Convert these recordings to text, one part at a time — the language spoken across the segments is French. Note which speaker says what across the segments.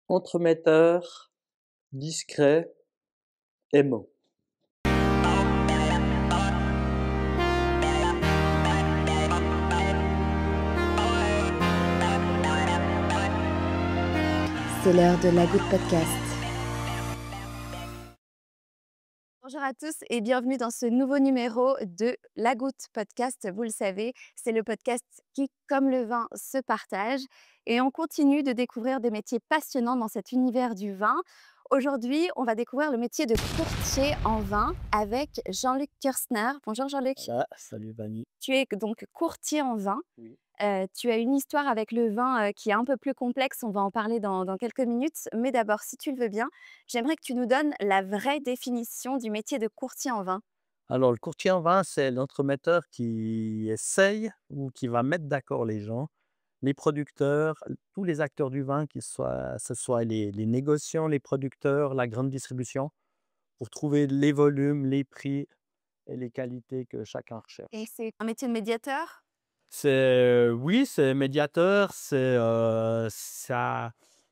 Speaker 1: Entremetteur, discret, aimant.
Speaker 2: C'est l'heure de la Goutte Podcast.
Speaker 3: Bonjour à tous et bienvenue dans ce nouveau numéro de La Goutte Podcast. Vous le savez, c'est le podcast qui, comme le vin, se partage. Et on continue de découvrir des métiers passionnants dans cet univers du vin. Aujourd'hui, on va découvrir le métier de courtier en vin avec Jean-Luc Kirstner. Bonjour Jean-Luc.
Speaker 1: Voilà, salut Vanny.
Speaker 3: Tu es donc courtier en vin.
Speaker 1: Oui.
Speaker 3: Tu as une histoire avec le vin qui est un peu plus complexe, on va en parler dans quelques minutes. Mais d'abord, si tu le veux bien, j'aimerais que tu nous donnes la vraie définition du métier de courtier en vin.
Speaker 1: Alors, le courtier en vin, c'est l'entremetteur qui essaye ou qui va mettre d'accord les gens, les producteurs, tous les acteurs du vin, ce soit les négociants, les producteurs, la grande distribution, pour trouver les volumes, les prix et les qualités que chacun
Speaker 3: Et
Speaker 1: recherche.
Speaker 3: c'est un métier de médiateur?
Speaker 1: Oui, c'est médiateur,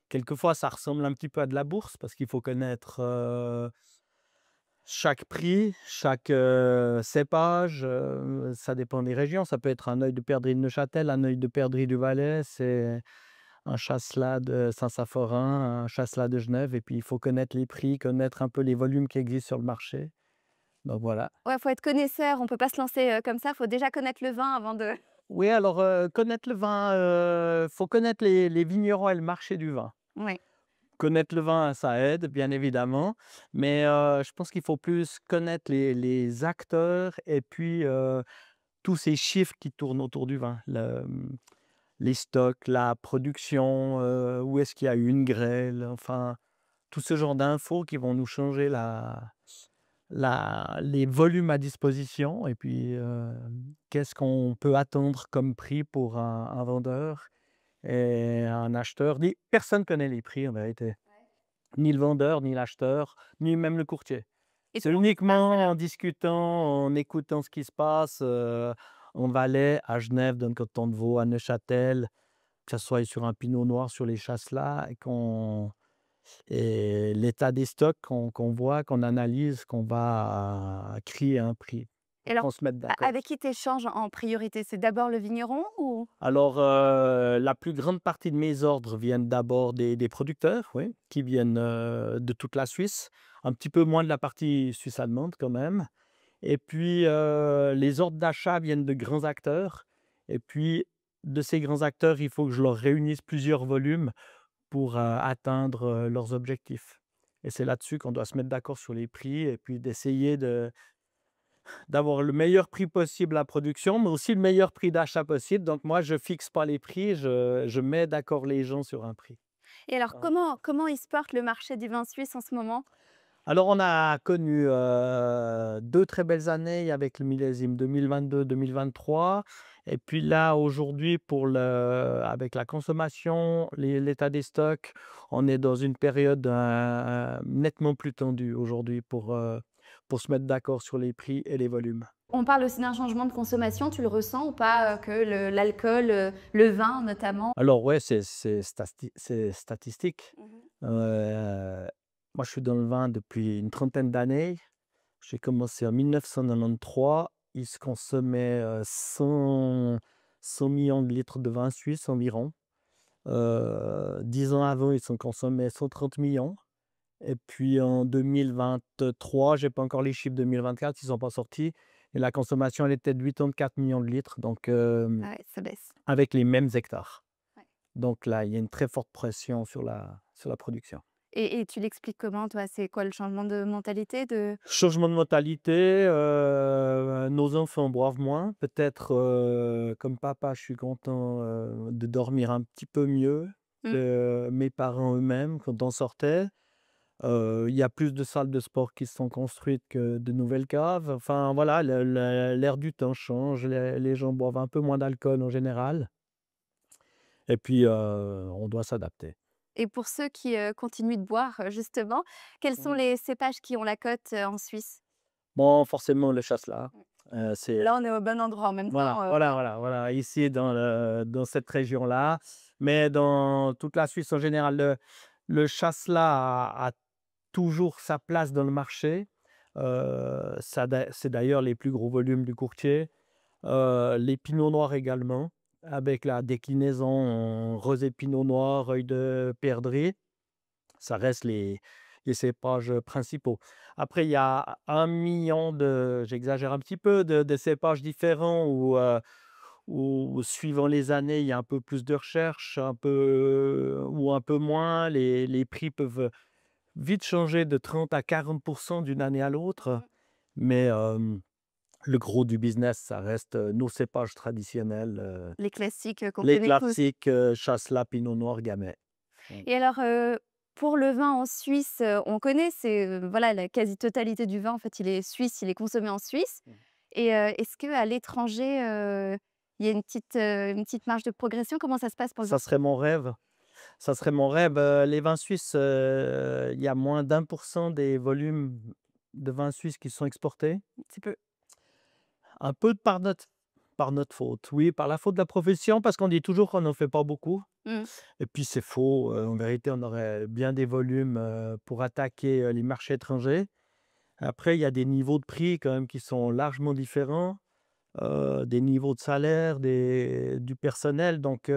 Speaker 1: quelquefois ça ressemble un petit peu à de la bourse parce qu'il faut connaître chaque prix, chaque cépage, ça dépend des régions. Ça peut être un œil de perdrix de Neuchâtel, un œil de perdrix du Valais, c'est un chasselas de Saint-Saphorin, un chasselas de Genève. Et puis il faut connaître les prix, connaître un peu les volumes qui existent sur le marché. Donc voilà.
Speaker 3: Ouais, faut être connaisseur, on peut pas se lancer comme ça, faut déjà connaître le vin avant de...
Speaker 1: Oui, alors connaître le vin, faut connaître les vignerons et le marché du vin.
Speaker 3: Oui.
Speaker 1: Connaître le vin, ça aide, bien évidemment, mais je pense qu'il faut plus connaître les acteurs et puis tous ces chiffres qui tournent autour du vin. Les stocks, la production, où est-ce qu'il y a eu une grêle, enfin, tout ce genre d'infos qui vont nous changer les volumes à disposition et puis qu'est-ce qu'on peut attendre comme prix pour un vendeur et un acheteur. Personne ne connaît les prix en vérité. Ni le vendeur, ni l'acheteur, ni même le courtier.
Speaker 3: Et
Speaker 1: C'est
Speaker 3: comment ça se passe
Speaker 1: uniquement
Speaker 3: alors?
Speaker 1: en discutant, en écoutant ce qui se passe, en Valais, à Genève, dans le canton de Vaud, à Neuchâtel, que ça soit sur un pinot noir, sur les chasselas et l'état des stocks qu'on voit, qu'on analyse, qu'on va crier un prix
Speaker 3: Et
Speaker 1: pour
Speaker 3: alors,
Speaker 1: qu'on se mette d'accord.
Speaker 3: avec qui tu échanges en priorité? C'est d'abord le vigneron ou...
Speaker 1: Alors, la plus grande partie de mes ordres viennent d'abord des producteurs, oui, qui viennent, de toute la Suisse, un petit peu moins de la partie suisse allemande quand même. Et puis, les ordres d'achat viennent de grands acteurs et puis de ces grands acteurs, il faut que je leur réunisse plusieurs volumes pour, atteindre, leurs objectifs. Et c'est là-dessus qu'on doit se mettre d'accord sur les prix et puis d'essayer d'avoir le meilleur prix possible à la production, mais aussi le meilleur prix d'achat possible. Donc moi, je fixe pas les prix, je mets d'accord les gens sur un prix.
Speaker 3: Et alors,
Speaker 1: Voilà.
Speaker 3: comment il se porte le marché du vin suisse en ce moment?
Speaker 1: Alors on a connu, 2 très belles années avec le millésime 2022-2023 et puis là, aujourd'hui, avec la consommation, l'état des stocks, on est dans une période, nettement plus tendue aujourd'hui pour se mettre d'accord sur les prix et les volumes.
Speaker 3: On parle aussi d'un changement de consommation, tu le ressens ou pas, que l'alcool, le vin notamment?
Speaker 1: Alors ouais, c'est statistique.
Speaker 3: Mmh.
Speaker 1: Heu, Moi, je suis dans le vin depuis une trentaine d'années. J'ai commencé en 1993. Il se consommait, 100 millions de litres de vin suisse environ. 10 ans avant, il s'en consommait 130 millions. Et puis en 2023, j'ai pas encore les chiffres 2024, ils sont pas sortis et la consommation, elle était de 84 millions de litres, donc
Speaker 3: Ah ouais, ça baisse.
Speaker 1: avec les mêmes hectares.
Speaker 3: Ouais.
Speaker 1: Donc là, il y a une très forte pression sur la production.
Speaker 3: Et tu l'expliques comment toi? C'est quoi le changement de mentalité de...
Speaker 1: Changement de mentalité, nos enfants boivent moins. Peut-être, comme papa, je suis content, de dormir un petit peu mieux
Speaker 3: Mmh.
Speaker 1: que mes parents eux-mêmes quand on sortait. Il y a plus de salles de sport qui se sont construites que de nouvelles caves. Enfin voilà, l'air du temps change, les gens boivent un peu moins d'alcool en général et puis, on doit s'adapter.
Speaker 3: Et pour ceux qui, continuent de boire, justement, quels sont
Speaker 1: Mmh.
Speaker 3: les cépages qui ont la cote, en Suisse?
Speaker 1: Bon, forcément le chasselas,
Speaker 3: Ouais.
Speaker 1: c'est
Speaker 3: Là, on est au bon endroit en même
Speaker 1: voilà,
Speaker 3: temps,
Speaker 1: voilà, voilà, voilà, ici dans cette région-là, mais dans toute la Suisse en général. Le chasselas a toujours sa place dans le marché. C'est d'ailleurs les plus gros volumes du courtier. Les pinots noirs également, avec la déclinaison en rosé pinot noir, œil de perdrix. Ça reste les cépages principaux. Après, il y a 1 million j'exagère un petit peu, de cépages différents où suivant les années, il y a un peu plus de recherche, un peu ou un peu moins. Les prix peuvent vite changer de 30 à 40 d'une année à l'autre.
Speaker 3: Mmh.
Speaker 1: Mais le gros du business, ça reste nos cépages traditionnels,
Speaker 3: Les classiques, qu'on
Speaker 1: les
Speaker 3: connaît tous.
Speaker 1: classiques chasselas, pinot noir, gamay. Mm.
Speaker 3: Et alors, pour le vin en Suisse, on connaît, c'est, voilà, la quasi-totalité du vin, en fait, il est suisse, il est consommé en Suisse.
Speaker 1: Mm.
Speaker 3: Et est-ce qu'à l'étranger, il y a une petite marge de progression? Comment ça se passe pour le vin?
Speaker 1: Ça serait mon rêve. Ça serait mon rêve. Les vins suisses, il y a moins d'1 % des volumes de vins suisses qui sont exportés.
Speaker 3: C'est peu.
Speaker 1: Un peu par notre faute, oui, par la faute de la profession, parce qu'on dit toujours qu'on n'en fait pas beaucoup.
Speaker 3: Mmh.
Speaker 1: Et puis c'est faux. En vérité, on aurait bien des volumes pour attaquer les marchés étrangers. Après, il y a des niveaux de prix quand même qui sont largement différents, des niveaux de salaire, du personnel. Donc,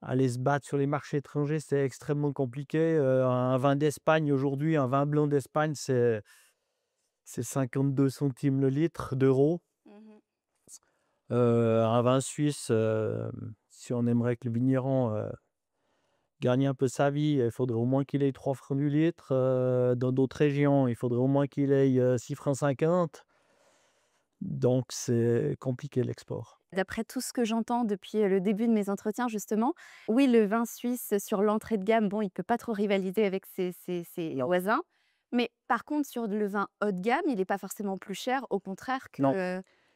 Speaker 1: aller se battre sur les marchés étrangers, c'est extrêmement compliqué. Un vin d'Espagne aujourd'hui, un vin blanc d'Espagne, c'est 52 centimes le litre d'euros.
Speaker 3: Mmh.
Speaker 1: Un vin suisse, si on aimerait que le vigneron gagne un peu sa vie, il faudrait au moins qu'il ait 3 francs du litre. Dans d'autres régions, il faudrait au moins qu'il ait 6 francs 50. Donc c'est compliqué l'export.
Speaker 3: D'après tout ce que j'entends depuis, le début de mes entretiens justement, oui, le vin suisse sur l'entrée de gamme, bon, il peut pas trop rivaliser avec ses
Speaker 1: Non.
Speaker 3: voisins. Mais par contre sur le vin haut de gamme, il est pas forcément plus cher, au contraire que,
Speaker 1: Non.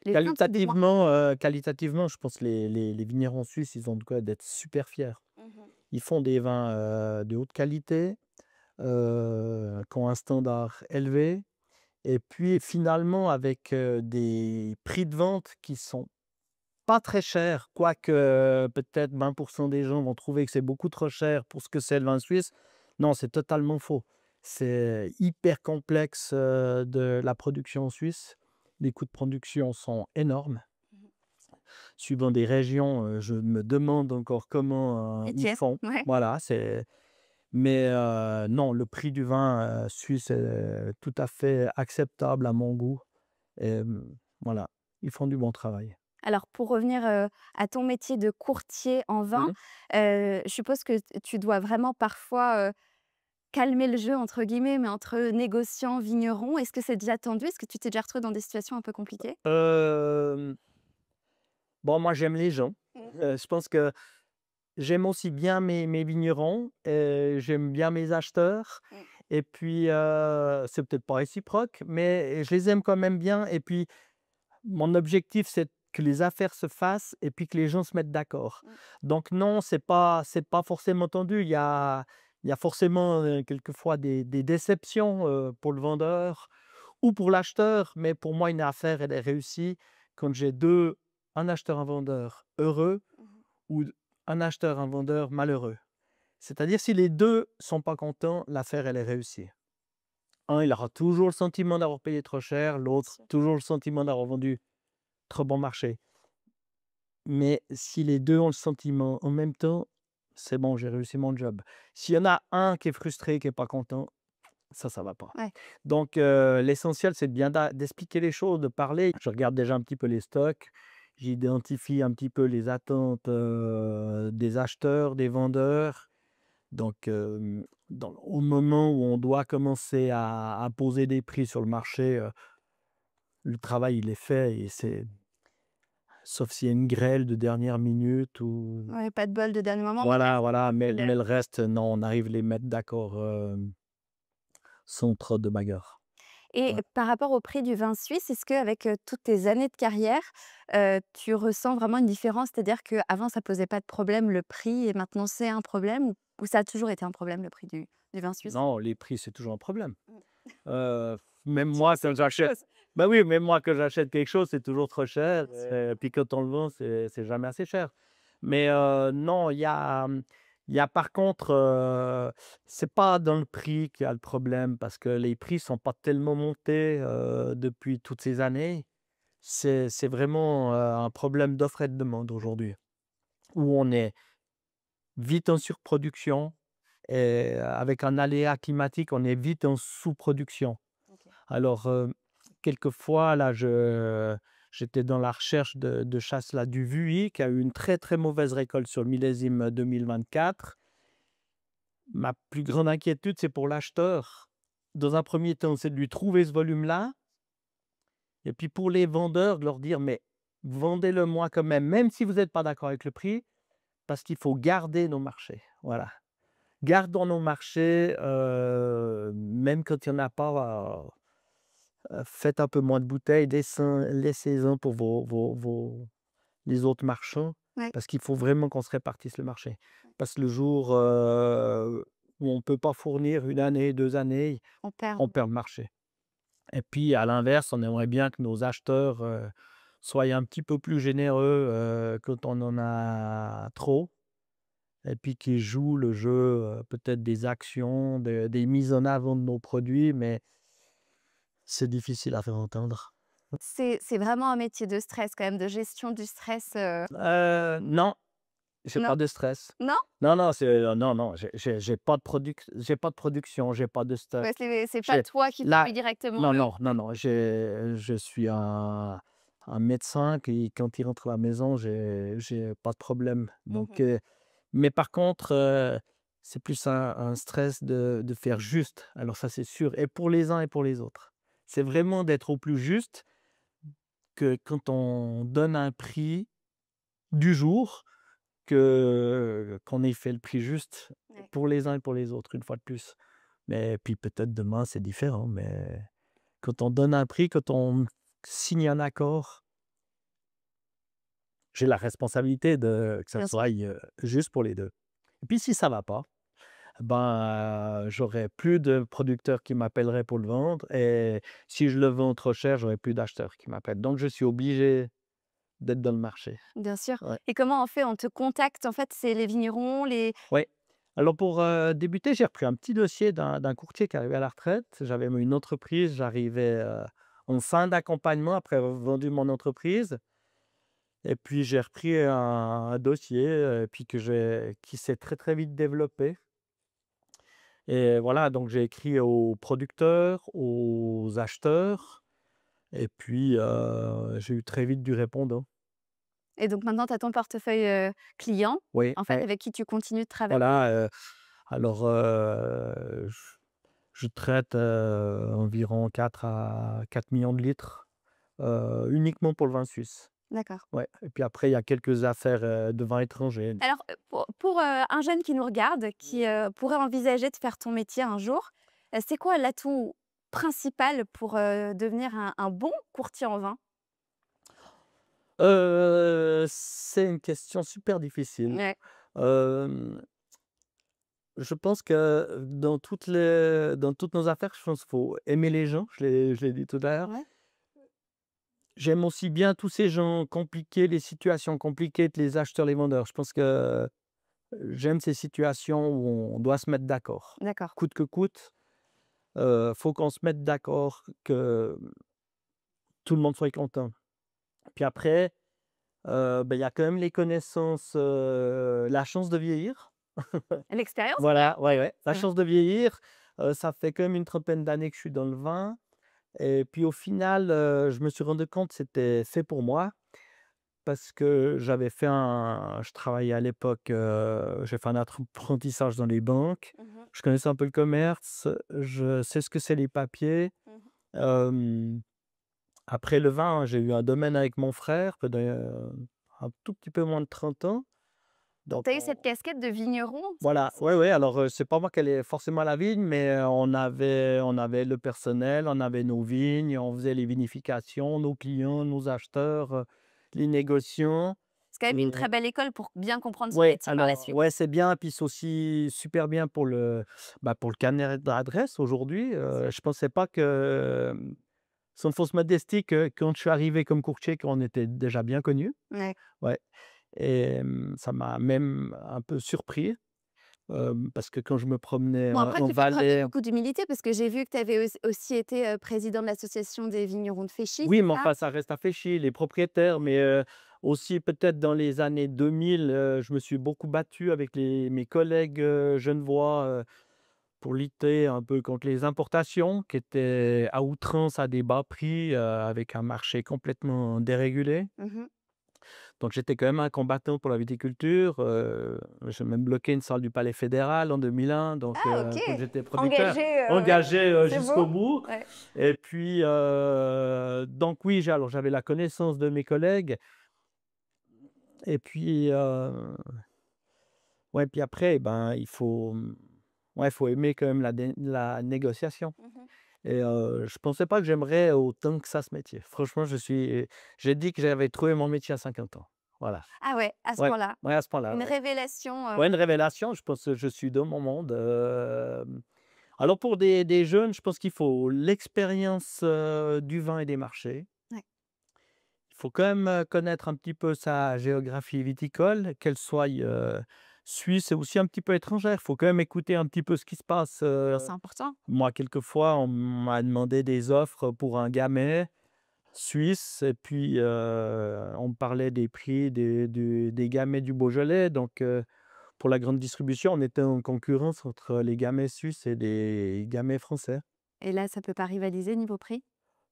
Speaker 3: les vins de ce des mois.
Speaker 1: Qualitativement, je pense que les vignerons suisses, ils ont de quoi d'être super fiers.
Speaker 3: Mmh.
Speaker 1: Ils font des vins, de haute qualité, qui ont un standard élevé et puis finalement avec, des prix de vente qui sont pas très chers, quoique, peut-être 20 des gens vont trouver que c'est beaucoup trop cher pour ce que c'est le vin suisse. Non, c'est totalement faux. C'est hyper complexe, de la production suisse. Les coûts de production sont énormes.
Speaker 3: Mmh.
Speaker 1: Suivant des régions, je me demande encore comment,
Speaker 3: Et
Speaker 1: ils
Speaker 3: tiède,
Speaker 1: font.
Speaker 3: ouais.
Speaker 1: Voilà, mais non, le prix du vin, suisse est tout à fait acceptable à mon goût et voilà, ils font du bon travail.
Speaker 3: Alors pour revenir, à ton métier de courtier en vin,
Speaker 1: Mmh.
Speaker 3: je suppose que tu dois vraiment parfois, «calmer le jeu» entre guillemets, mais entre négociants, vignerons. Est-ce que c'est déjà tendu? Est-ce que tu t'es déjà retrouvé dans des situations un peu compliquées?
Speaker 1: Hem, bon, moi, j'aime les gens.
Speaker 3: Mmh.
Speaker 1: Je pense que j'aime aussi bien mes vignerons, j'aime bien mes acheteurs
Speaker 3: Mmh.
Speaker 1: et puis, c'est peut-être pas réciproque, mais je les aime quand même bien et puis mon objectif, c'est que les affaires se fassent et puis que les gens se mettent d'accord.
Speaker 3: Mmh.
Speaker 1: Donc non, c'est pas forcément tendu. Il y a forcément, quelquefois des déceptions, pour le vendeur ou pour l'acheteur, mais pour moi, une affaire, elle est réussie quand j'ai 2, un acheteur, un vendeur heureux
Speaker 3: Mmh.
Speaker 1: ou un acheteur, un vendeur malheureux. C'est-à-dire si les 2 sont pas contents, l'affaire, elle est réussie. Un, il aura toujours le sentiment d'avoir payé trop cher,
Speaker 3: Bien
Speaker 1: l'autre
Speaker 3: sûr.
Speaker 1: toujours le sentiment d'avoir vendu trop bon marché. Mais si les 2 ont le sentiment en même temps, c'est bon, j'ai réussi mon job. S'il y en a un qui est frustré, qui est pas content, ça va pas.
Speaker 3: Ouais.
Speaker 1: Donc l'essentiel, c'est de bien d'expliquer les choses, de parler. Je regarde déjà un petit peu les stocks, j'identifie un petit peu les attentes, des acheteurs, des vendeurs. Donc au moment où on doit commencer à poser des prix sur le marché, le travail, il est fait et c'est sauf s'il y a une grêle de dernière minute ou
Speaker 3: Ouais, pas de bol de dernier moment.
Speaker 1: voilà, mais
Speaker 3: Le
Speaker 1: le reste, non, on arrive à les mettre d'accord, sans trop de bagarre.
Speaker 3: Et
Speaker 1: Ouais.
Speaker 3: par rapport au prix du vin suisse, est-ce qu'avec, toutes tes années de carrière, tu ressens vraiment une différence? C'est-à-dire qu'avant ça posait pas de problème le prix et maintenant c'est un problème ou ça a toujours été un problème le prix du vin suisse?
Speaker 1: Non, les prix, c'est toujours un problème.
Speaker 3: Mmh.
Speaker 1: Même
Speaker 3: Tu
Speaker 1: moi,
Speaker 3: c'est
Speaker 1: quand
Speaker 3: quelque
Speaker 1: j'achète
Speaker 3: chose.
Speaker 1: bah oui, même moi, quand j'achète quelque chose, c'est toujours trop cher,
Speaker 3: Bien sûr.
Speaker 1: puis quand on le vend, c'est jamais assez cher. Mais non, il y a, Il y a par contre, c'est pas dans le prix qu'il y a le problème parce que les prix sont pas tellement montés, depuis toutes ces années. C'est vraiment, un problème d'offre et de demande aujourd'hui, où on est vite en surproduction et avec un aléa climatique, on est vite en sous-production.
Speaker 3: OK.
Speaker 1: Alors, quelquefois là, j'étais dans la recherche de chasse là du Vui qui a eu une très, très mauvaise récolte sur le millésime 2024. Ma plus grande inquiétude, c'est pour l'acheteur. Dans un premier temps, c'est de lui trouver ce volume-là et puis pour les vendeurs, de leur dire: «Mais vendez-le moi quand même, même si vous n'êtes pas d'accord avec le prix, parce qu'il faut garder nos marchés». Voilà. Gardons nos marchés, même quand il y en a pas, faites un peu moins de bouteilles, laissez-en pour vos les autres marchands,
Speaker 3: Ouais.
Speaker 1: parce qu'il faut vraiment qu'on se répartisse le marché. Parce que le jour, où on ne peut pas fournir une année, 2 années,
Speaker 3: On perd.
Speaker 1: on perd le marché. Et puis à l'inverse, on aimerait bien que nos acheteurs, soient un petit peu plus généreux, quand on en a trop et puis qu'ils jouent le jeu, peut-être des actions, des mises en avant de nos produits, mais c'est difficile à faire entendre.
Speaker 3: C'est vraiment un métier de stress quand même, de gestion du stress,
Speaker 1: Non, j'ai
Speaker 3: non?
Speaker 1: pas de stress.
Speaker 3: Non?
Speaker 1: Non, non, non, non, j'ai pas de production, j'ai pas de stock.
Speaker 3: Ouais, c'est pas
Speaker 1: J'ai
Speaker 3: toi qui
Speaker 1: là
Speaker 3: produis directement
Speaker 1: non,
Speaker 3: le
Speaker 1: non, non, non, je suis un médecin qui quand il rentre à la maison, j'ai pas de problème. Donc
Speaker 3: mmh
Speaker 1: mais par contre, c'est plus un stress de faire juste. Alors ça, c'est sûr et pour les uns et pour les autres. C'est vraiment d'être au plus juste, que quand on donne un prix du jour, qu'on ait fait le prix juste
Speaker 3: Ouais.
Speaker 1: pour les uns et pour les autres, une fois de plus. Mais puis peut-être demain, c'est différent, mais quand on donne un prix, quand on signe un accord, j'ai la responsabilité de que ça
Speaker 3: Bien sûr.
Speaker 1: soit, juste pour les 2. Et puis si ça va pas, ben, j'aurai plus de producteurs qui m'appelleraient pour le vendre et si je le vends trop cher, j'aurai plus d'acheteurs qui m'appellent. Donc je suis obligé d'être dans le marché.
Speaker 3: Bien sûr.
Speaker 1: Ouais.
Speaker 3: Et comment on fait? On te contacte, en fait, c'est les vignerons, les
Speaker 1: Ouais. Alors pour, débuter, j'ai repris un petit dossier d'un courtier qui arrivait à la retraite. J'avais une entreprise, j'arrivais, en fin d'accompagnement après avoir vendu mon entreprise et puis j'ai repris un dossier, puis qui s'est très, très vite développé et voilà, donc j'ai écrit aux producteurs, aux acheteurs et puis, j'ai eu très vite du répondant.
Speaker 3: et donc maintenant tu as ton portefeuille, client,
Speaker 1: Oui,
Speaker 3: en fait,
Speaker 1: ouais,
Speaker 3: avec qui tu continues de travailler.
Speaker 1: voilà, alors, je traite, environ 4 millions de litres, uniquement pour le vin suisse.
Speaker 3: D'accord.
Speaker 1: Ouais et puis après il y a quelques affaires, de vin étranger.
Speaker 3: Alors, pour, un jeune qui nous regarde, qui, pourrait envisager de faire ton métier un jour, c'est quoi l'atout principal pour, devenir un bon courtier en vin?
Speaker 1: C'est une question super difficile.
Speaker 3: Ouais.
Speaker 1: Hem, je pense que dans toutes nos affaires, je pense qu'il faut aimer les gens, je l'ai dit tout à l'heure.
Speaker 3: Ouais.
Speaker 1: J'aime aussi bien tous ces gens compliqués, les situations compliquées que les acheteurs, les vendeurs. Je pense que j'aime ces situations où on doit se mettre d'accord.
Speaker 3: D'accord.
Speaker 1: Coûte que coûte, faut qu'on se mette d'accord, que tout le monde soit content. Puis après, il y a quand même les connaissances, la chance de vieillir.
Speaker 3: L'expérience?
Speaker 1: Voilà, ouais, ouais, la
Speaker 3: C'est vrai.
Speaker 1: chance de vieillir, ça fait quand même une trentaine d'années que je suis dans le vin et puis au final, je me suis rendu compte que c'était fait pour moi parce que je travaillais à l'époque, j'ai fait un apprentissage dans les banques.
Speaker 3: Mmh.
Speaker 1: Je connaissais un peu le commerce, je sais ce que c'est les papiers.
Speaker 3: Mmh.
Speaker 1: Hem, après le vin, j'ai eu un domaine avec mon frère pendant, un tout petit peu moins de 30 ans.
Speaker 3: Donc
Speaker 1: Donc
Speaker 3: tu as eu
Speaker 1: on
Speaker 3: cette casquette de vigneron?
Speaker 1: voilà, ouais, ouais, alors, c'est pas moi qui allais forcément à la vigne, mais, on avait le personnel, on avait nos vignes, on faisait les vinifications, nos clients, nos acheteurs, les négociants.
Speaker 3: C'est quand même une
Speaker 1: Et
Speaker 3: très belle école pour bien comprendre ce
Speaker 1: ouais,
Speaker 3: métier par la
Speaker 1: alors
Speaker 3: suite.
Speaker 1: ouais, c'est bien, puis c'est aussi super bien pour le carnet d'adresse aujourd'hui.
Speaker 3: Bien sûr.
Speaker 1: Je pensais pas que, sans fausse modestie, que quand je suis arrivé comme courtier, qu'on était déjà bien connus.
Speaker 3: Ouais.
Speaker 1: Ouais et ça m'a même un peu surpris. parce que quand je me promenais
Speaker 3: Bon, après,
Speaker 1: en
Speaker 3: tu fais preuve de
Speaker 1: Valais.
Speaker 3: beaucoup d'humilité parce que j'ai vu que tu avais aussi été, président de l'association des vignerons de Féchy,
Speaker 1: Oui,
Speaker 3: c'est
Speaker 1: mais
Speaker 3: ça?
Speaker 1: enfin, ça reste à Féchy, les propriétaires, mais aussi peut-être dans les années 2000, je me suis beaucoup battu avec mes collègues genevois pour lutter un peu contre les importations qui étaient à outrance à des bas prix avec un marché complètement dérégulé.
Speaker 3: Mmh.
Speaker 1: Donc j'étais quand même un combattant pour la viticulture. J'ai même bloqué une salle du Palais fédéral en 2001, donc
Speaker 3: Ah OK!
Speaker 1: quand j'étais producteur,
Speaker 3: Engagé, ouais,
Speaker 1: engagé
Speaker 3: c'est
Speaker 1: jusqu'au
Speaker 3: beau.
Speaker 1: bout.
Speaker 3: Ouais.
Speaker 1: Et puis, donc oui, alors j'avais la connaissance de mes collègues et puis, ouais, puis après, ben, ouais, faut aimer quand même la négociation
Speaker 3: Mmh.
Speaker 1: et je pensais pas que j'aimerais autant que ça ce métier. Franchement, j'ai dit que j'avais trouvé mon métier à 50 ans. Voilà.
Speaker 3: Ah ouais, à ce
Speaker 1: Ouais,
Speaker 3: point-là.
Speaker 1: ouais, à ce point-là,
Speaker 3: Une
Speaker 1: ouais.
Speaker 3: révélation,
Speaker 1: Ouais, une révélation, je pense que je suis dans mon monde, alors pour des jeunes, je pense qu'il faut l'expérience, du vin et des marchés.
Speaker 3: ouais.
Speaker 1: Il faut quand même, connaître un petit peu sa géographie viticole, qu'elle soit, suisse et aussi un petit peu étrangère. Il faut quand même écouter un petit peu ce qui se passe,
Speaker 3: C'est important.
Speaker 1: moi, quelquefois, on m'a demandé des offres pour un gamay suisse et puis, on me parlait des prix des gamets du Beaujolais donc pour la grande distribution, on était en concurrence entre les gamets suisses et les gamets français.
Speaker 3: Et là, ça peut pas rivaliser niveau prix?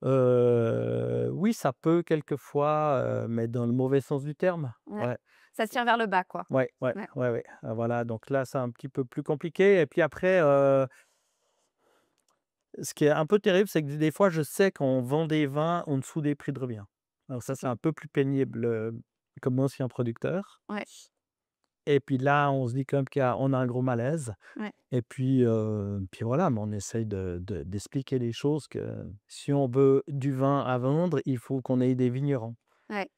Speaker 1: Oui, ça peut quelquefois, mais dans le mauvais sens du terme.
Speaker 3: Ouais.
Speaker 1: Ouais,
Speaker 3: Ça tire vers le bas, quoi.
Speaker 1: ouais, ouais,
Speaker 3: Ouais.
Speaker 1: ouais, ouais, voilà, donc là, c'est un petit peu plus compliqué et puis après, ce qui est un peu terrible, c'est que des fois, je sais qu'on vend des vins en dessous des prix de revient. Alors ça, c'est un peu plus pénible, comme ancien producteur
Speaker 3: Ouais,
Speaker 1: et puis là, on se dit quand même qu'on a un gros malaise.
Speaker 3: ouais.
Speaker 1: Et puis, voilà, mais on essaye d'expliquer les choses que si on veut du vin à vendre, il faut qu'on ait des vignerons.
Speaker 3: Ouais.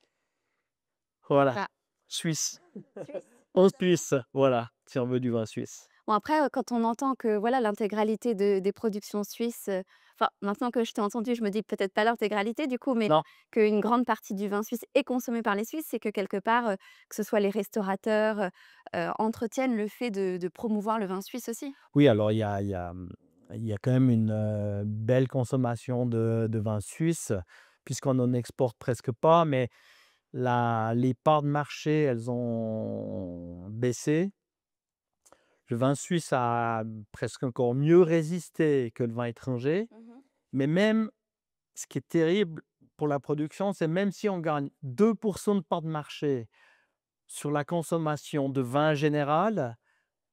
Speaker 1: Voilà,
Speaker 3: Bah,
Speaker 1: suisse,
Speaker 3: Suisse,
Speaker 1: en
Speaker 3: totalement.
Speaker 1: Suisse, voilà, si on veut du vin suisse.
Speaker 3: Bon après, quand on entend que voilà l'intégralité des productions suisses, enfin maintenant que je t'ai entendu, je me dis peut-être pas l'intégralité du coup, mais
Speaker 1: Non,
Speaker 3: qu'une grande partie du vin suisse est consommée par les Suisses, c'est que quelque part, que ce soit les restaurateurs, entretiennent le fait de promouvoir le vin suisse aussi?
Speaker 1: oui, alors il y a quand même une, belle consommation de vin suisse, puisqu'on en exporte presque pas, mais les parts de marché, elles ont baissé. Le vin suisse a presque encore mieux résisté que le vin étranger,
Speaker 3: Mmh.
Speaker 1: mais même ce qui est terrible pour la production, c'est même si on gagne 2 de part de marché sur la consommation de vin général,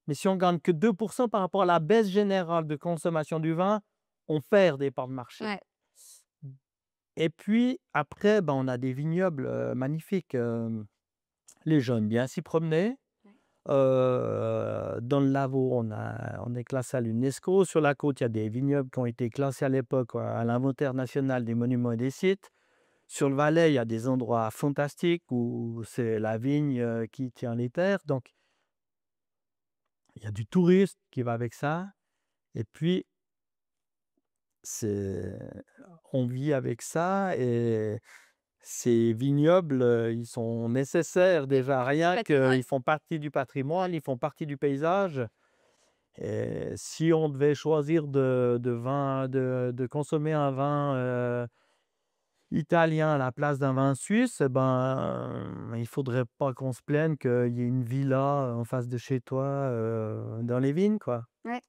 Speaker 1: mais si on gagne que 2 par rapport à la baisse générale de consommation du vin, on perd des parts de marché.
Speaker 3: Ouais.
Speaker 1: Et puis après, ben, on a des vignobles, magnifiques, les gens aiment bien s'y promener.
Speaker 3: Ouais.
Speaker 1: Dans le Lavaux, on est classé à l'UNESCO. Sur la côte, il y a des vignobles qui ont été classés à l'époque à l'inventaire national des monuments et des sites. Sur le Valais, il y a des endroits fantastiques où c'est la vigne, qui tient les terres. Donc, il y a du tourisme qui va avec ça. Et puis, c'est on vit avec ça et ces vignobles, ils sont nécessaires déjà. Rien
Speaker 3: Complètement, ouais.
Speaker 1: qu'ils font partie du patrimoine, ils font partie du paysage. Et si on devait choisir de consommer un vin, italien à la place d'un vin suisse, eh ben, il faudrait pas qu'on se plaigne qu'il y ait une villa en face de chez toi, dans les vignes, quoi.
Speaker 3: Ouais.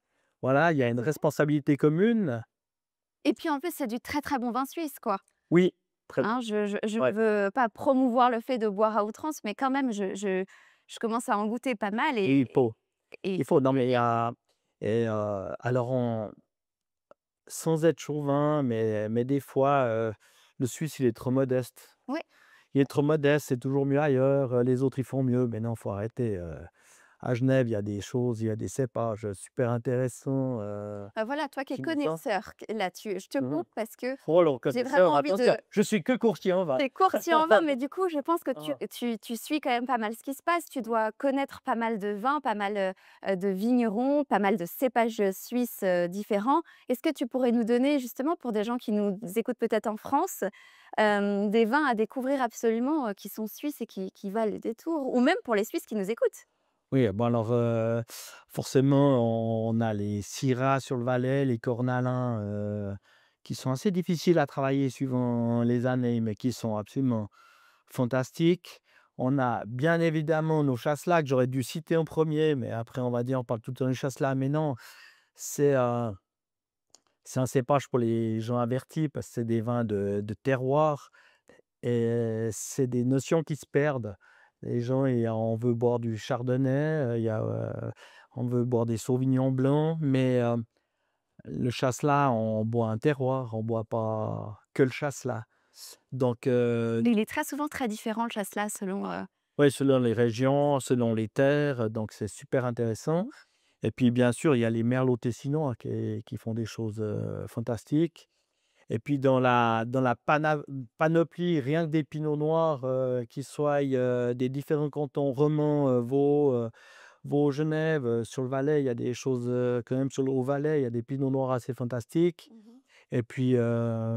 Speaker 1: Voilà, il y a une
Speaker 3: C'est vrai.
Speaker 1: responsabilité commune.
Speaker 3: Et puis en plus, c'est du très, très bon vin suisse, quoi.
Speaker 1: Oui, très
Speaker 3: Hein, je
Speaker 1: ouais,
Speaker 3: veux pas promouvoir le fait de boire à outrance, mais quand même, je commence à en goûter pas mal
Speaker 1: et
Speaker 3: et
Speaker 1: il faut, non, mais il y a et alors sans être chauvin, mais des fois, le Suisse, il est trop modeste.
Speaker 3: ouais.
Speaker 1: Il est trop modeste, c'est toujours mieux ailleurs, les autres, ils font mieux. Mais non, faut arrêter, à Genève, il y a des choses, il y a des cépages, super intéressants,
Speaker 3: Bah, voilà, toi qui es
Speaker 1: qui nous sortent.
Speaker 3: connaisseur q là-dessus, je te
Speaker 1: Mmh.
Speaker 3: coupe parce que
Speaker 1: Oh le
Speaker 3: j'ai vraiment
Speaker 1: connaisseur,
Speaker 3: envie
Speaker 1: attention,
Speaker 3: de
Speaker 1: je suis que courtier en vin.
Speaker 3: tu es courtier en vin, mais du coup, je pense que tu
Speaker 1: Ah.
Speaker 3: tu tu suis quand même pas mal ce qui se passe. Tu dois connaître pas mal de vins, pas mal, de vignerons, pas mal de cépages, suisses, différents. Est-ce que tu pourrais nous donner justement, pour des gens qui nous écoutent peut-être en France, des vins à découvrir absolument, qui sont suisses et qui valent le détour? Ou même pour les Suisses qui nous écoutent?
Speaker 1: Oui, bon alors, forcément, on a les syrahs sur le Valais, les cornalins, qui sont assez difficiles à travailler suivant les années, mais qui sont absolument fantastiques. On a bien évidemment nos chasselas que j'aurais dû citer en premier, mais après on va dire on parle tout le temps des chasselas, mais non, c'est, c'est un cépage pour les gens avertis parce que c'est des vins de terroir. Et c'est des notions qui se perdent. Les gens on veut boire du chardonnay, on veut boire des sauvignons blancs, mais le chasselas, on boit un terroir, on boit pas que le chasselas. Donc
Speaker 3: Mais il est très souvent très différent le chasselas selon,
Speaker 1: ouais, selon les régions, selon les terres, donc c'est super intéressant.
Speaker 3: Mmh.
Speaker 1: Et puis bien sûr, il y a les merlot tessinois qui font des choses, fantastiques. Et puis dans la panoplie rien que des pinots noirs, qui soient, des différents cantons romans, Vaud, Genève, sur le Valais, il y a des choses, quand même sur le Haut-Valais, il y a des pinots noirs assez fantastiques.
Speaker 3: Mmh.
Speaker 1: Et puis,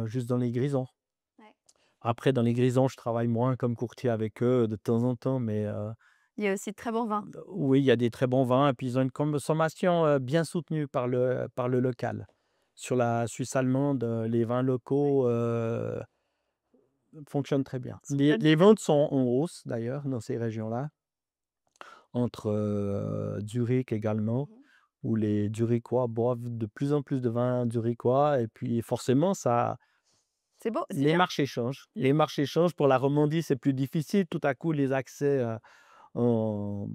Speaker 1: juste dans les grisons.
Speaker 3: Ouais.
Speaker 1: Après dans les grisons, je travaille moins comme courtier avec eux de temps en temps, mais,
Speaker 3: Il y a aussi de très bons vins.
Speaker 1: oui, il y a des très bons vins et puis ils ont une consommation, bien soutenue par le local. Sur la Suisse allemande, les vins
Speaker 3: Ouais.
Speaker 1: locaux, fonctionnent très bien. Les
Speaker 3: Fonctionne
Speaker 1: les
Speaker 3: très bien.
Speaker 1: ventes sont en hausse d'ailleurs dans ces régions-là, entre, Zurich également,
Speaker 3: Mmh.
Speaker 1: où les Zurichois boivent de plus en plus de vin zurichois et puis forcément ça
Speaker 3: C'est beau, c'est
Speaker 1: les
Speaker 3: bien.
Speaker 1: marchés changent. Les marchés changent. Pour la Romandie, c'est plus difficile. Tout à coup, les accès, en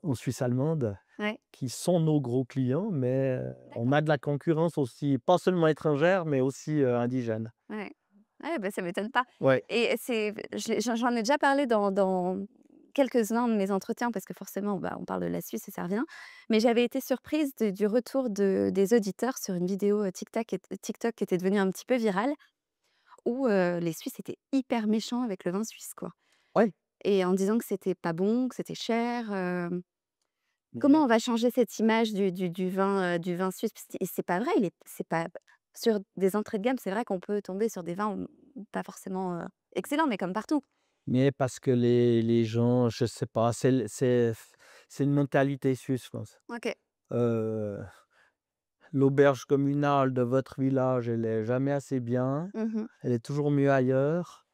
Speaker 1: en Suisse allemande,
Speaker 3: Ouais,
Speaker 1: qui sont nos gros clients, mais, on
Speaker 3: d'accord.
Speaker 1: a de la concurrence aussi, pas seulement étrangère, mais aussi, indigène.
Speaker 3: Ouais. Ouais, bah, ça m'étonne pas
Speaker 1: Ouais.
Speaker 3: et c'est j'en ai déjà parlé dans quelques-uns de mes entretiens parce que forcément, bah, on parle de la Suisse et ça revient. Mais j'avais été surprise du retour des auditeurs sur une vidéo, TikTok qui était devenue un petit peu virale où, les Suisses étaient hyper méchants avec le vin suisse, quoi
Speaker 1: Ouais,
Speaker 3: et en disant que c'était pas bon, que c'était cher, comment
Speaker 1: mais
Speaker 3: on va changer cette image du vin suisse? Parce que c'est pas vrai, il est c'est pas sur des entrées de gamme, c'est vrai qu'on peut tomber sur des vins, pas forcément, excellents, mais comme partout.
Speaker 1: parce que les gens, je sais pas, c'est une mentalité suisse, je pense.
Speaker 3: OK.
Speaker 1: Heu, L'auberge communale de votre village, elle est jamais assez bien,
Speaker 3: Mmh.
Speaker 1: elle est toujours mieux ailleurs.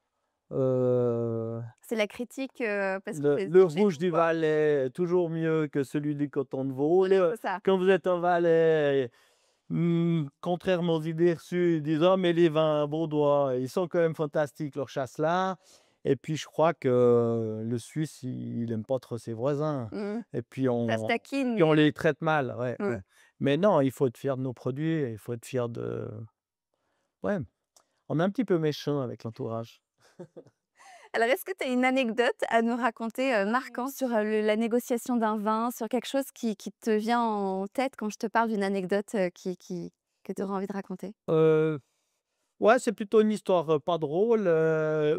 Speaker 1: Heu
Speaker 3: C'est la critique, parce que
Speaker 1: Le
Speaker 3: c'est chez
Speaker 1: rouge
Speaker 3: nous,
Speaker 1: du
Speaker 3: quoi.
Speaker 1: Valais est toujours mieux que celui du canton de Vaud.
Speaker 3: Voilà, c'est ça.
Speaker 1: Quand vous êtes en Valais, contrairement aux idées reçues, ils disent: «Ah mais les vins vaudois, ils sont quand même fantastiques leurs chasselas». Et puis je crois que le Suisse, il aime pas trop ses voisins
Speaker 3: Mmh.
Speaker 1: et puis
Speaker 3: Ça se taquine,
Speaker 1: on
Speaker 3: mais
Speaker 1: les traite mal, ouais,
Speaker 3: mmh.
Speaker 1: ouais. Mais non, il faut être fier de nos produits, il faut être fier de ouais, on est un petit peu méchant avec l'entourage.
Speaker 3: Alors, est-ce que tu as une anecdote à nous raconter, marquante sur, la négociation d'un vin, sur quelque chose qui te vient en tête quand je te parle d'une anecdote, qui que tu aurais envie de raconter?
Speaker 1: Heu Ouais, c'est plutôt une histoire, pas drôle,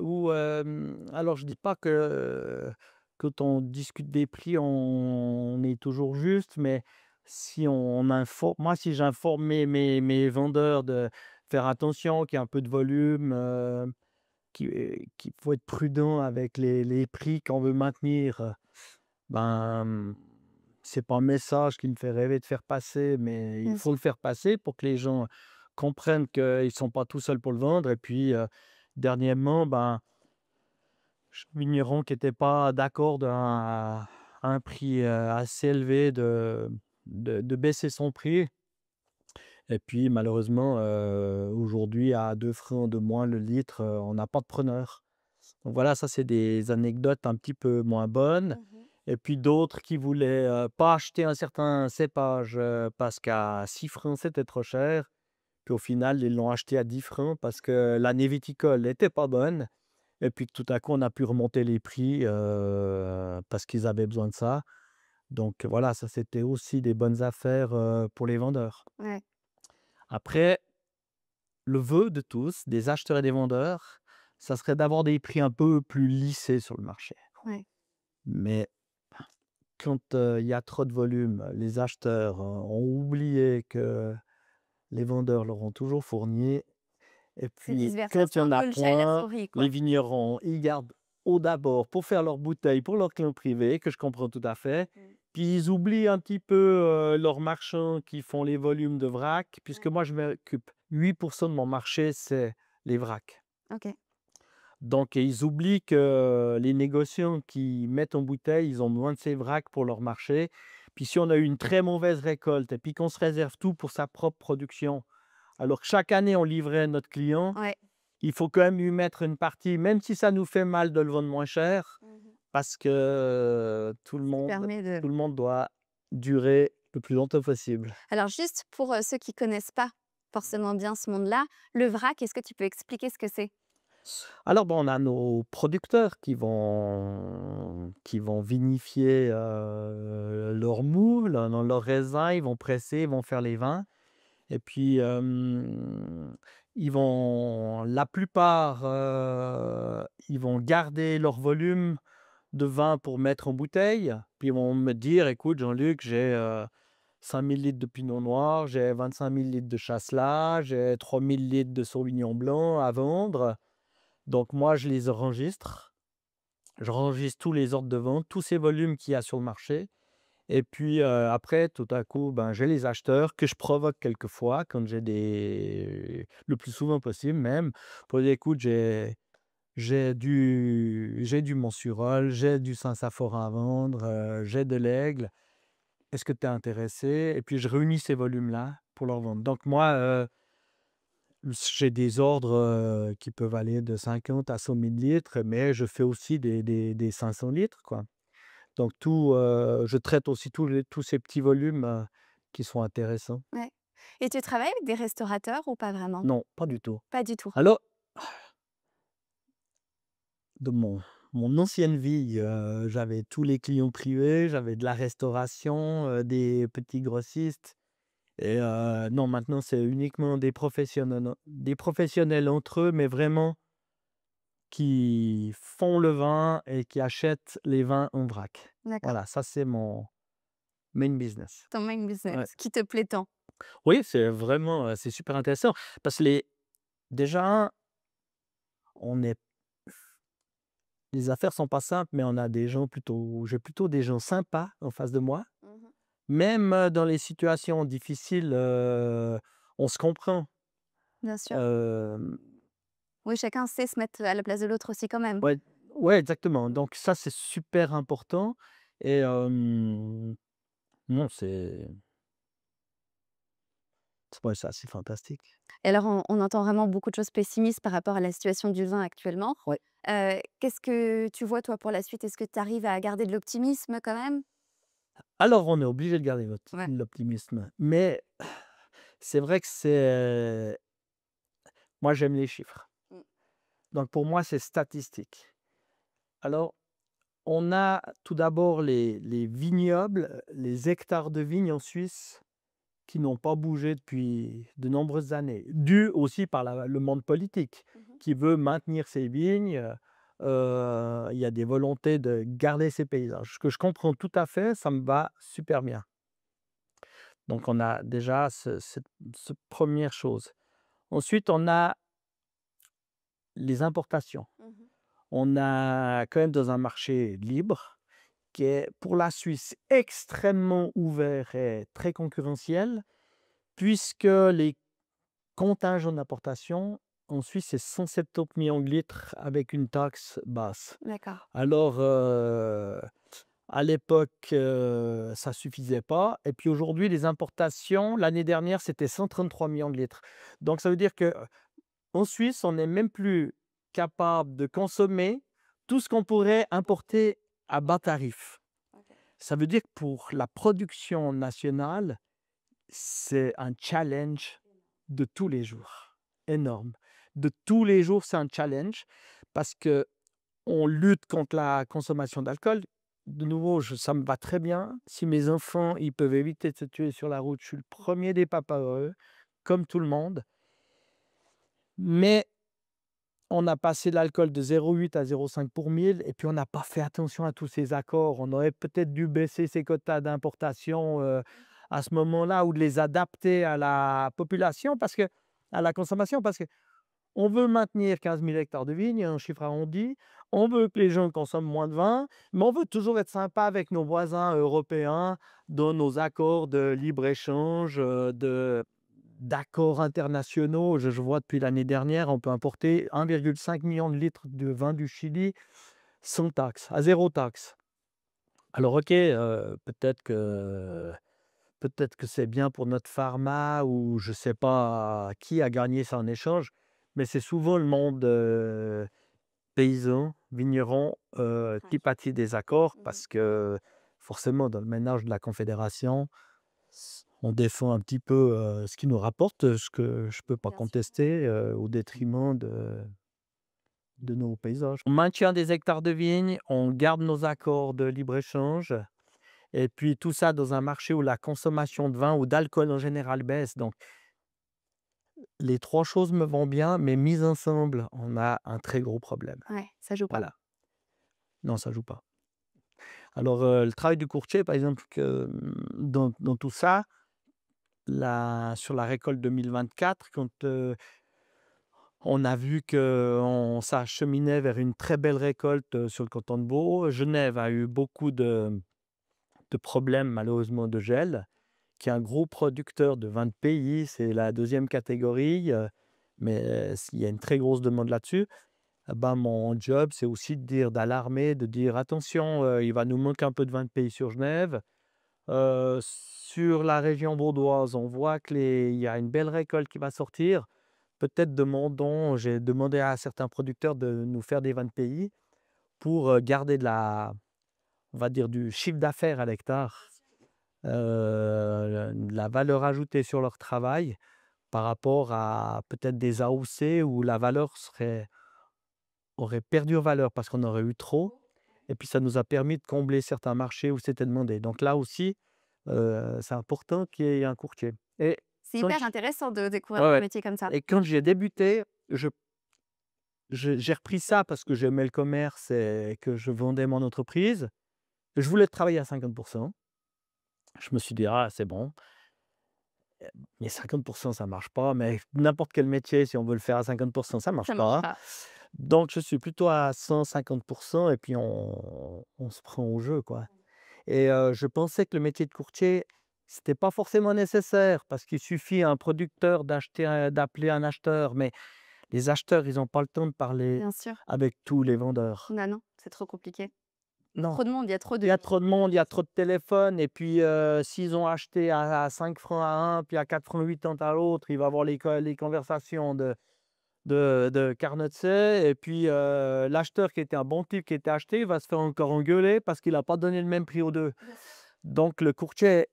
Speaker 1: où, alors je dis pas que, quand on discute des prix, on est toujours juste, mais si on informe moi, si j'informe mes vendeurs de faire attention, qu'il y a un peu de volume, qu'il faut être prudent avec les prix qu'on veut maintenir, ben, c'est pas un message qui me fait rêver de faire passer, mais il
Speaker 3: Bien
Speaker 1: faut
Speaker 3: sûr.
Speaker 1: le faire passer pour que les gens comprennent qu'ils ne sont pas tout seuls pour le vendre. Et puis, dernièrement, ben, ch vigneron qui était pas d'accord à un prix, assez élevé de baisser son prix. Et puis malheureusement, aujourd'hui à 2 francs de moins le litre, on n'a pas de preneur. Donc voilà, ça c'est des anecdotes un petit peu moins bonnes.
Speaker 3: Mmh.
Speaker 1: Et puis d'autres qui voulaient, pas acheter un certain cépage, parce qu'à 6 francs c'était trop cher. Puis au final, ils l'ont acheté à 10 francs parce que l'année viticole était pas bonne et puis que tout à coup on a pu remonter les prix, parce qu'ils avaient besoin de ça. Donc voilà, ça c'était aussi des bonnes affaires, pour les vendeurs.
Speaker 3: Ouais,
Speaker 1: Après, le vœu de tous, des acheteurs et des vendeurs, ça serait d'avoir des prix un peu plus lissés sur le marché.
Speaker 3: ouais.
Speaker 1: Mais quand, il y a trop de volume, les acheteurs, ont oublié que les vendeurs leur ont toujours fourni et
Speaker 3: C'est
Speaker 1: puis
Speaker 3: vice versa,
Speaker 1: quand il
Speaker 3: c'est
Speaker 1: y
Speaker 3: un
Speaker 1: en a
Speaker 3: peu le chat et la
Speaker 1: point,
Speaker 3: souris,
Speaker 1: les
Speaker 3: quoi.
Speaker 1: vignerons, ils gardent au d'abord pour faire leurs bouteilles pour leurs clients privés, que je comprends tout à fait.
Speaker 3: Mmh.
Speaker 1: Puis ils oublient un petit peu leurs marchands qui font les volumes de vrac, puisque
Speaker 3: Ouais.
Speaker 1: moi je m'occupe 8% de mon marché, c'est les vracs.
Speaker 3: OK.
Speaker 1: Donc ils oublient que les négociants qui mettent en bouteille, ils ont besoin de ces vracs pour leur marché. Puis si on a eu une très mauvaise récolte et puis qu'on se réserve tout pour sa propre production, alors que chaque année on livrait à notre client,
Speaker 3: Ouais.
Speaker 1: il faut quand même lui mettre une partie, même si ça nous fait mal de le vendre moins cher,
Speaker 3: Mmh.
Speaker 1: parce que
Speaker 3: Permet de
Speaker 1: tout le monde doit durer le plus longtemps possible.
Speaker 3: alors juste pour, ceux qui connaissent pas forcément bien ce monde-là, le vrac, est-ce que tu peux expliquer ce que c'est?
Speaker 1: Alors, bon, on a nos producteurs qui vont vinifier leur mou, dans leur raisin, ils vont presser, ils vont faire les vins. Et puis, la plupart, ils vont garder leur volume de vin pour mettre en bouteille. Puis ils vont me dire, écoute, Jean-Luc, j'ai 5000 litres de pinot noir, j'ai 25 000 litres de chasselas, j'ai 3000 litres de sauvignon blanc à vendre. Donc moi, je les enregistre. Je enregistre tous les ordres de vente, tous ces volumes qu'il y a sur le marché. Et puis après, tout à coup, ben, j'ai les acheteurs que je provoque quelquefois, quand le plus souvent possible même, pour dire, écoute, j'ai du Monsurol, j'ai du Saint-Saphorin à vendre, j'ai de l'Aigle. Est-ce que tu es intéressé? Et puis je réunis ces volumes-là pour leur vendre. Donc moi, j'ai des ordres qui peuvent aller de 50 à 100 000 litres, mais je fais aussi des 500 litres, quoi. Donc je traite aussi tous ces petits volumes qui sont intéressants.
Speaker 3: Ouais, et tu travailles avec des restaurateurs ou pas vraiment?
Speaker 1: Non, pas du tout.
Speaker 3: Pas du tout?
Speaker 1: Alors, de mon ancienne vie, j'avais tous les clients privés, j'avais de la restauration, des petits grossistes. Et non, maintenant, c'est uniquement des professionnels entre eux, mais vraiment qui font le vin et qui achètent les vins en vrac.
Speaker 3: D'accord,
Speaker 1: Voilà, ça, c'est mon main business.
Speaker 3: ton main business
Speaker 1: Ouais.
Speaker 3: qui te plaît tant?
Speaker 1: Oui, c'est vraiment, c'est super intéressant parce que déjà, on est les affaires sont pas simples, mais on a j'ai plutôt des gens sympas en face de moi.
Speaker 3: Mmh.
Speaker 1: Même, dans les situations difficiles, on se comprend.
Speaker 3: Bien sûr.
Speaker 1: Hem,
Speaker 3: Oui, chacun sait se mettre à la place de l'autre aussi quand même.
Speaker 1: ouais, ouais, exactement.
Speaker 3: Mmh.
Speaker 1: Donc ça, c'est super important et non, ouais, c'est assez fantastique.
Speaker 3: Et alors on entend vraiment beaucoup de choses pessimistes par rapport à la situation du vin actuellement.
Speaker 1: Ouais.
Speaker 3: Qu'est-ce que tu vois toi pour la suite? Est-ce que tu arrives à garder de l'optimisme quand même?
Speaker 1: Alors on est obligé de garder
Speaker 3: Ouais.
Speaker 1: l'optimisme, mais c'est vrai que moi, j'aime les chiffres.
Speaker 3: Mmh.
Speaker 1: Donc pour moi, c'est statistique. Alors, on a tout d'abord les vignobles, les hectares de vignes en Suisse qui n'ont pas bougé depuis de nombreuses années, dû aussi par le monde politique
Speaker 3: Mmh.
Speaker 1: qui veut maintenir ces vignes. Il y a des volontés de garder ces paysages, ce que je comprends tout à fait, ça me va super bien. Donc on a déjà cette première chose. Ensuite, on a les importations.
Speaker 3: Mmh.
Speaker 1: On a quand même dans un marché libre qui est pour la Suisse extrêmement ouvert et très concurrentiel, puisque les contingents d'importation en Suisse, c'est 170 millions de litres avec une taxe basse.
Speaker 3: D'accord.
Speaker 1: Alors, à l'époque, ça suffisait pas et puis aujourd'hui, les importations, l'année dernière, c'était 133 millions de litres. Donc ça veut dire que en Suisse, on n'est même plus capable de consommer tout ce qu'on pourrait importer à bas tarif.
Speaker 3: OK.
Speaker 1: Ça veut dire que pour la production nationale, c'est un challenge de tous les jours, énorme. De tous les jours, c'est un challenge parce que on lutte contre la consommation d'alcool. De nouveau, ça me va très bien. Si mes enfants, ils peuvent éviter de se tuer sur la route, je suis le premier des papas heureux, comme tout le monde. Mais on a passé l'alcool de 0,8 à 0,5 pour 1000 et puis on n'a pas fait attention à tous ces accords. On aurait peut-être dû baisser ces quotas d'importation à ce moment-là ou de les adapter à la population à la consommation parce que On veut maintenir 15 000 hectares de vignes, un chiffre arrondi. On veut que les gens consomment moins de vin, mais on veut toujours être sympa avec nos voisins européens dans nos accords de libre-échange, d'accords internationaux. Je vois depuis l'année dernière, on peut importer 1,5 million de litres de vin du Chili sans taxe, à zéro taxe. Alors OK, peut-être que c'est bien pour notre pharma ou je ne sais pas qui a gagné ça en échange, mais c'est souvent le monde, paysan, vigneron,
Speaker 3: Ouais.
Speaker 1: qui pâtit des accords
Speaker 3: Mmh.
Speaker 1: parce que forcément dans le ménage de la confédération, on défend un petit peu, ce qui nous rapporte, ce que je peux pas
Speaker 3: Bien sûr.
Speaker 1: contester, au détriment de nos paysages. On maintient des hectares de vignes, on garde nos accords de libre-échange et puis tout ça dans un marché où la consommation de vin ou d'alcool en général baisse. Donc les 3 choses me vont bien, mais mises ensemble, on a un très gros problème.
Speaker 3: Ouais, ça joue pas.
Speaker 1: Voilà. Non, ça joue pas. Alors, le travail du courtier, par exemple, dans tout ça, sur la récolte 2024, quand, on a vu qu'on s'acheminait vers une très belle récolte, sur le canton de Vaud. Genève a eu beaucoup de problèmes malheureusement de gel, qui est un gros producteur de vin de pays. C'est la deuxième catégorie, mais il y a une très grosse demande là-dessus. Ben, mon job, c'est aussi d'alarmer, de dire: «Attention, il va nous manquer un peu de vin de pays sur Genève». Sur la région vaudoise, on voit il y a une belle récolte qui va sortir. Peut-être j'ai demandé à certains producteurs de nous faire des vins de pays pour, garder on va dire du chiffre d'affaires à l'hectare, de la valeur ajoutée sur leur travail par rapport à peut-être des AOC où la valeur aurait perdu en valeur parce qu'on aurait eu trop et puis ça nous a permis de combler certains marchés où c'était demandé. Donc là aussi, c'est important qu'il y ait un courtier et
Speaker 3: C'est
Speaker 1: quand
Speaker 3: hyper
Speaker 1: j
Speaker 3: intéressant de découvrir
Speaker 1: ouais,
Speaker 3: un
Speaker 1: ouais
Speaker 3: métier comme ça.
Speaker 1: et quand j'ai débuté, j'ai repris ça parce que j'aimais le commerce et que je vendais mon entreprise. Je voulais travailler à 50. Je me suis dit: «Ah, c'est bon, mais 50 ça marche pas, mais n'importe quel métier, si on veut le faire à 50 ça marche
Speaker 3: Ça marche
Speaker 1: pas».
Speaker 3: pas.
Speaker 1: Donc je suis plutôt à 150 et puis on se prend au jeu, quoi et je pensais que le métier de courtier, c'était pas forcément nécessaire parce qu'il suffit à un producteur d'appeler un acheteur, mais les acheteurs, ils ont pas le temps de parler
Speaker 3: Bien sûr.
Speaker 1: avec tous les vendeurs.
Speaker 3: Non, non, c'est trop compliqué.
Speaker 1: Non,
Speaker 3: Trop de monde, il y a trop
Speaker 1: il y
Speaker 3: de
Speaker 1: a trop de monde, il y a trop de téléphones et puis, s'ils ont acheté à 5 francs à un, puis à 4,80 à l'autre, il va avoir les conversations de Carnotset et puis, l'acheteur qui était un bon type qui était acheté, il va se faire encore engueuler parce qu'il a pas donné le même prix aux 2.
Speaker 3: Bien sûr.
Speaker 1: Donc le courtier,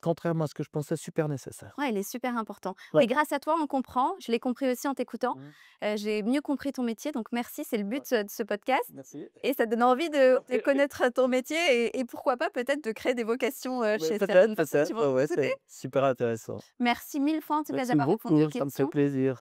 Speaker 1: contrairement à ce que je pensais, super nécessaire.
Speaker 3: Ouais, il est super important.
Speaker 1: Ouais.
Speaker 3: Et grâce à toi, on comprend. Je l'ai compris aussi en t'écoutant.
Speaker 1: Mmh.
Speaker 3: J'ai mieux compris ton métier, donc merci, c'est le
Speaker 1: Ouais,
Speaker 3: but, de ce podcast
Speaker 1: merci.
Speaker 3: et ça donne envie de connaître ton métier et pourquoi pas peut-être de créer des vocations,
Speaker 1: Ouais,
Speaker 3: chez
Speaker 1: peut-être,
Speaker 3: certaines personnes qui
Speaker 1: peut-être,
Speaker 3: vont
Speaker 1: ouais, ouais,
Speaker 3: t'écouter.
Speaker 1: c'est super intéressant.
Speaker 3: Merci 1000 fois en tout cas
Speaker 1: Merci
Speaker 3: d'avoir répondu aux
Speaker 1: beaucoup, ça me fait
Speaker 3: questions.
Speaker 1: plaisir.